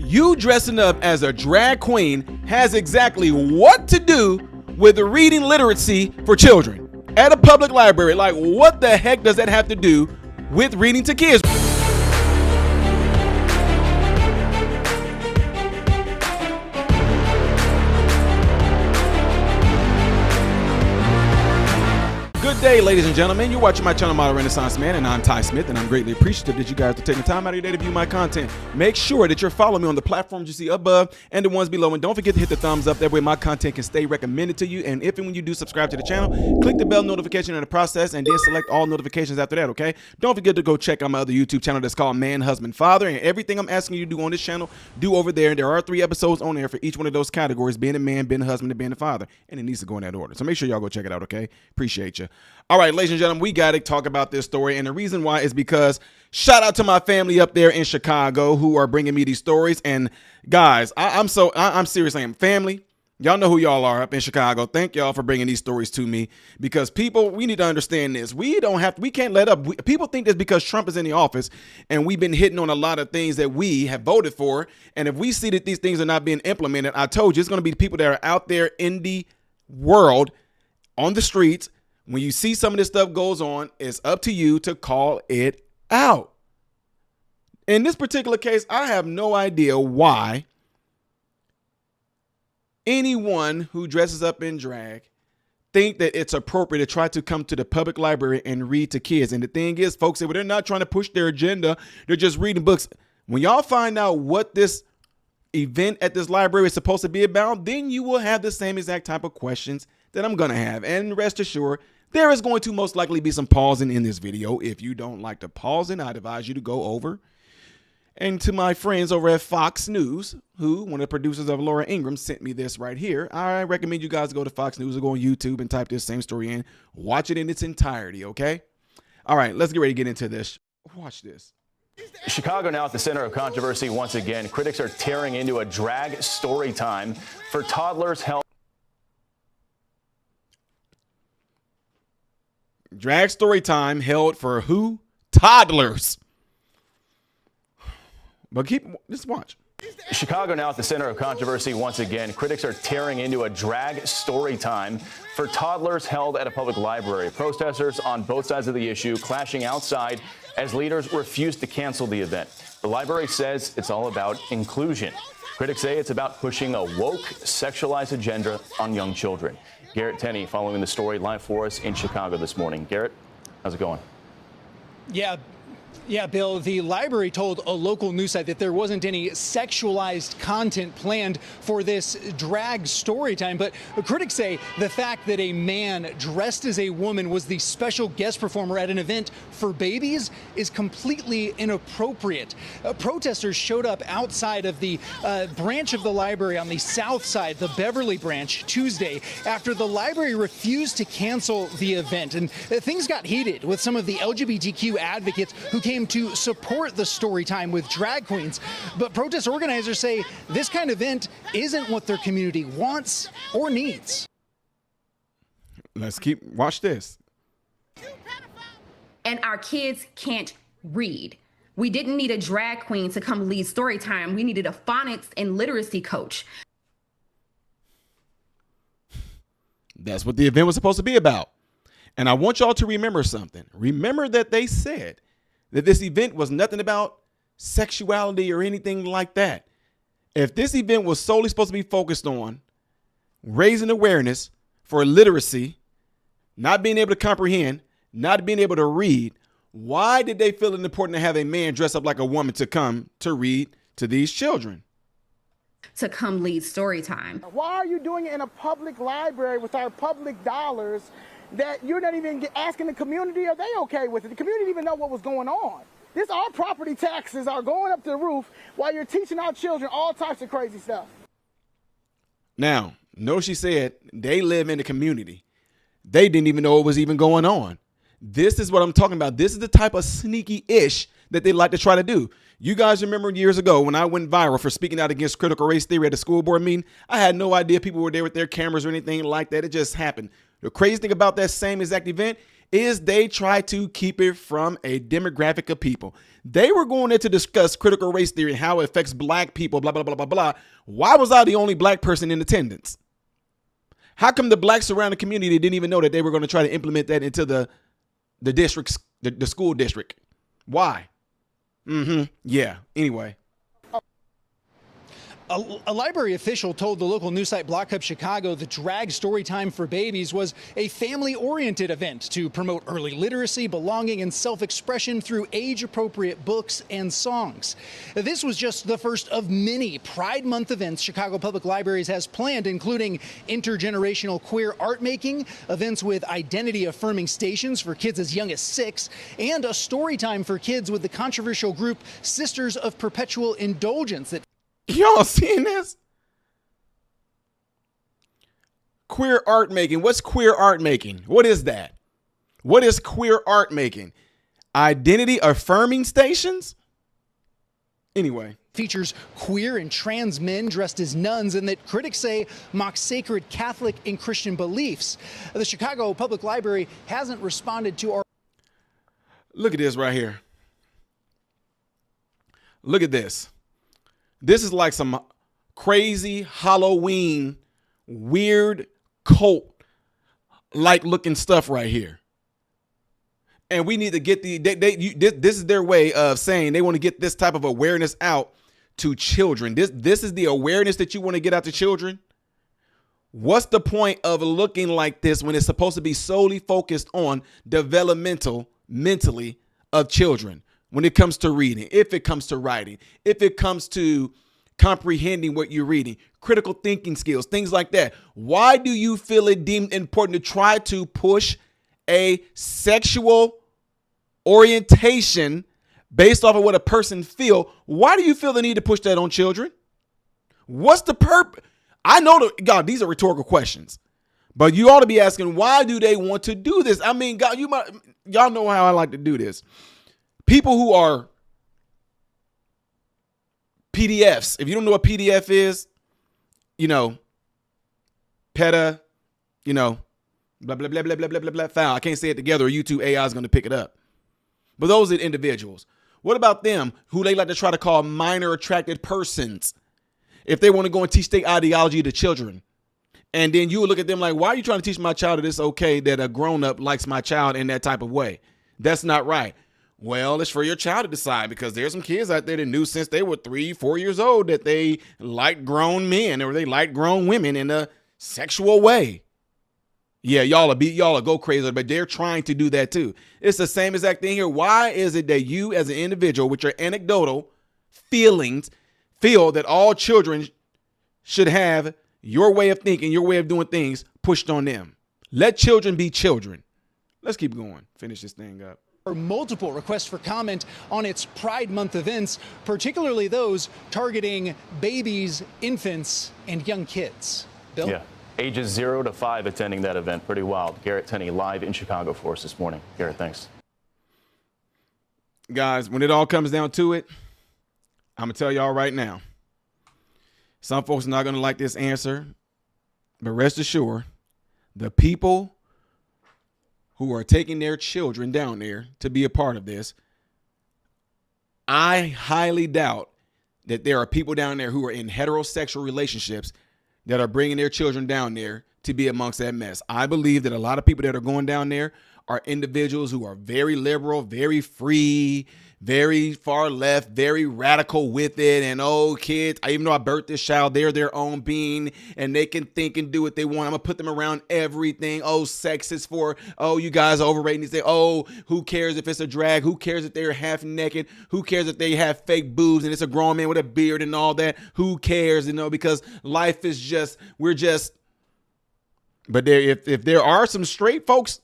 you dressing up as a drag queen has exactly what to do with the reading literacy for children at a public library. Like, what the heck does that have to do with reading to kids? Good day, ladies and gentlemen. You're watching my channel, Model Renaissance Man, and I'm Ty Smith, and I'm greatly appreciative that you guys are taking time out of your day to view my content. Make sure that you're following me on the platforms you see above and the ones below, and don't forget to hit the thumbs up. That way my content can stay recommended to you, and if and when you do subscribe to the channel, click the bell notification in the process, and then select all notifications after that, okay? Don't forget to go check out my other YouTube channel that's called Man, Husband, Father, and everything I'm asking you to do on this channel, do over there. There are 3 episodes on there for each one of those categories, being a man, being a husband, and being a father, and it needs to go in that order. So make sure y'all go check it out, okay? Appreciate you. All right, ladies and gentlemen, we got to talk about this story. And the reason why is because shout out to my family up there in Chicago who are bringing me these stories. And guys, I'm seriously, I'm family. Y'all know who y'all are up in Chicago. Thank y'all for bringing these stories to me, because people, we need to understand this. We can't let up. People think that's because Trump is in the office and we've been hitting on a lot of things that we have voted for. And if we see that these things are not being implemented, I told you, it's going to be people that are out there in the world, on the streets. When you see some of this stuff goes on, it's up to you to call it out. In this particular case, I have no idea why anyone who dresses up in drag think that it's appropriate to try to come to the public library and read to kids. And the thing is, folks say, well, they're not trying to push their agenda. They're just reading books. When y'all find out what this event at this library is supposed to be about, then you will have the same exact type of questions that I'm going to have. And rest assured, there is going to most likely be some pausing in this video. If you don't like the pausing, I'd advise you to go over. And to my friends over at Fox News, who, one of the producers of Laura Ingraham, sent me this right here. I recommend you guys go to Fox News or go on YouTube and type this same story in. Watch it in its entirety, okay? All right, let's get ready to get into this. Watch this. Chicago now at the center of controversy once again. Critics are tearing into a drag story time for toddlers held. Drag story time held for who? Toddlers. But just watch. Chicago now at the center of controversy once again. Critics are tearing into a drag story time for toddlers held at a public library. Protesters on both sides of the issue clashing outside as leaders refuse to cancel the event. The library says it's all about inclusion. Critics say it's about pushing a woke, sexualized agenda on young children. Garrett Tenney following the story live for us in Chicago this morning. Garrett, how's it going? Yeah, Bill, the library told a local news site that there wasn't any sexualized content planned for this drag story time. But critics say the fact that a man dressed as a woman was the special guest performer at an event for babies is completely inappropriate. Protesters showed up outside of the branch of the library on the south side, the Beverly branch, Tuesday, after the library refused to cancel the event. And things got heated with some of the LGBTQ advocates who came to support the story time with drag queens. But protest organizers say this kind of event isn't what their community wants or needs. Watch this. And our kids can't read. We didn't need a drag queen to come lead story time. We needed a phonics and literacy coach. That's what the event was supposed to be about. And I want y'all to remember something. Remember that they said that this event was nothing about sexuality or anything like that. If this event was solely supposed to be focused on raising awareness for literacy, not being able to comprehend, not being able to read, why did they feel it important to have a man dress up like a woman to come to read to these children? To come lead story time. Why are you doing it in a public library with our public dollars that you're not even asking the community, are they okay with it? The community didn't even know what was going on. Our property taxes are going up to the roof while you're teaching our children all types of crazy stuff. Now, notice she said they live in the community. They didn't even know what was even going on. This is what I'm talking about. This is the type of sneaky-ish that they like to try to do. You guys remember years ago when I went viral for speaking out against critical race theory at a school board meeting? I had no idea people were there with their cameras or anything like that. It just happened. The crazy thing about that same exact event is they try to keep it from a demographic of people. They were going there to discuss critical race theory and how it affects black people, blah, blah, blah, blah, blah. Why was I the only black person in attendance? How come the black surrounding community didn't even know that they were going to try to implement that into the districts, the school district? Why? Yeah. Anyway. A library official told the local news site Block Hub Chicago the Drag Storytime for Babies was a family-oriented event to promote early literacy, belonging, and self-expression through age-appropriate books and songs. This was just the first of many Pride Month events Chicago Public Libraries has planned, including intergenerational queer art making, events with identity-affirming stations for kids as young as 6, and a story time for kids with the controversial group Sisters of Perpetual Indulgence that Y'all seeing this? Queer art making. What's queer art making? What is that? What is queer art making? Identity affirming stations? Anyway. Features queer and trans men dressed as nuns and that critics say mocks sacred Catholic and Christian beliefs. The Chicago Public Library hasn't responded to our... Look at this right here. Look at this. This is like some crazy Halloween, weird cult like looking stuff right here. And we need to get this is their way of saying they want to get this type of awareness out to children. This is the awareness that you want to get out to children. What's the point of looking like this when it's supposed to be solely focused on mentally of children? When it comes to reading, if it comes to writing, if it comes to comprehending what you're reading, critical thinking skills, things like that. Why do you feel it deemed important to try to push a sexual orientation based off of what a person feel? Why do you feel the need to push that on children? What's the purpose? I know God, these are rhetorical questions, but you ought to be asking, why do they want to do this? I mean, God, y'all know how I like to do this. People who are PDFs, if you don't know what PDF is, PETA, blah, blah, blah, blah, blah, blah, blah, blah, file. I can't say it together or YouTube AI is going to pick it up. But those are individuals. What about them who they like to try to call minor attracted persons? If they want to go and teach their ideology to children. And then you would look at them like, why are you trying to teach my child that it's okay that a grown up likes my child in that type of way? That's not right. Well, it's for your child to decide, because there's some kids out there that knew since they were 3-4 years old that they like grown men or they like grown women in a sexual way. Yeah, y'all will go crazy, but they're trying to do that too. It's the same exact thing here. Why is it that you as an individual with your anecdotal feelings feel that all children should have your way of thinking, your way of doing things pushed on them? Let children be children. Let's keep going. Finish this thing up. Multiple requests for comment on its Pride Month events, particularly those targeting babies, infants, and young kids. Bill? Yeah, ages 0 to 5 attending that event. Pretty wild. Garrett Tenney live in Chicago for us this morning. Garrett, thanks. Guys, when it all comes down to it, I'm going to tell y'all right now. Some folks are not going to like this answer, but rest assured, the people who are taking their children down there to be a part of this, I highly doubt that there are people down there who are in heterosexual relationships that are bringing their children down there to be amongst that mess. I believe that a lot of people that are going down there are individuals who are very liberal, very free, very far left, very radical with it. And kids, even though I birthed this child, they're their own being and they can think and do what they want. I'm gonna put them around everything. Sex is for, you guys are overrating. They say, who cares if it's a drag? Who cares if they're half naked? Who cares if they have fake boobs and it's a grown man with a beard and all that? Who cares? Because life is but if there are some straight folks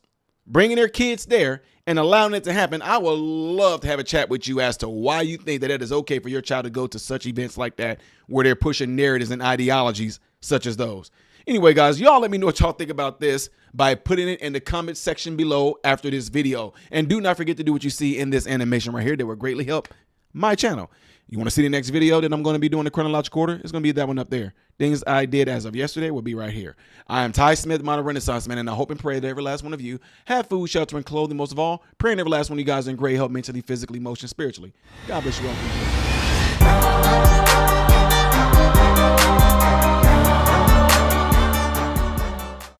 bringing their kids there and allowing it to happen, I would love to have a chat with you as to why you think that it is okay for your child to go to such events like that where they're pushing narratives and ideologies such as those. Anyway, guys, y'all let me know what y'all think about this by putting it in the comment section below after this video. And do not forget to do what you see in this animation right here. That will greatly help my channel. You want to see the next video that I'm going to be doing the chronological order? It's going to be that one up there. Things I did as of yesterday will be right here. I am Ty Smith, modern Renaissance man, and I hope and pray that every last one of you have food, shelter, and clothing. Most of all, praying every last one of you guys are in great health mentally, physically, emotionally, spiritually. God bless you all.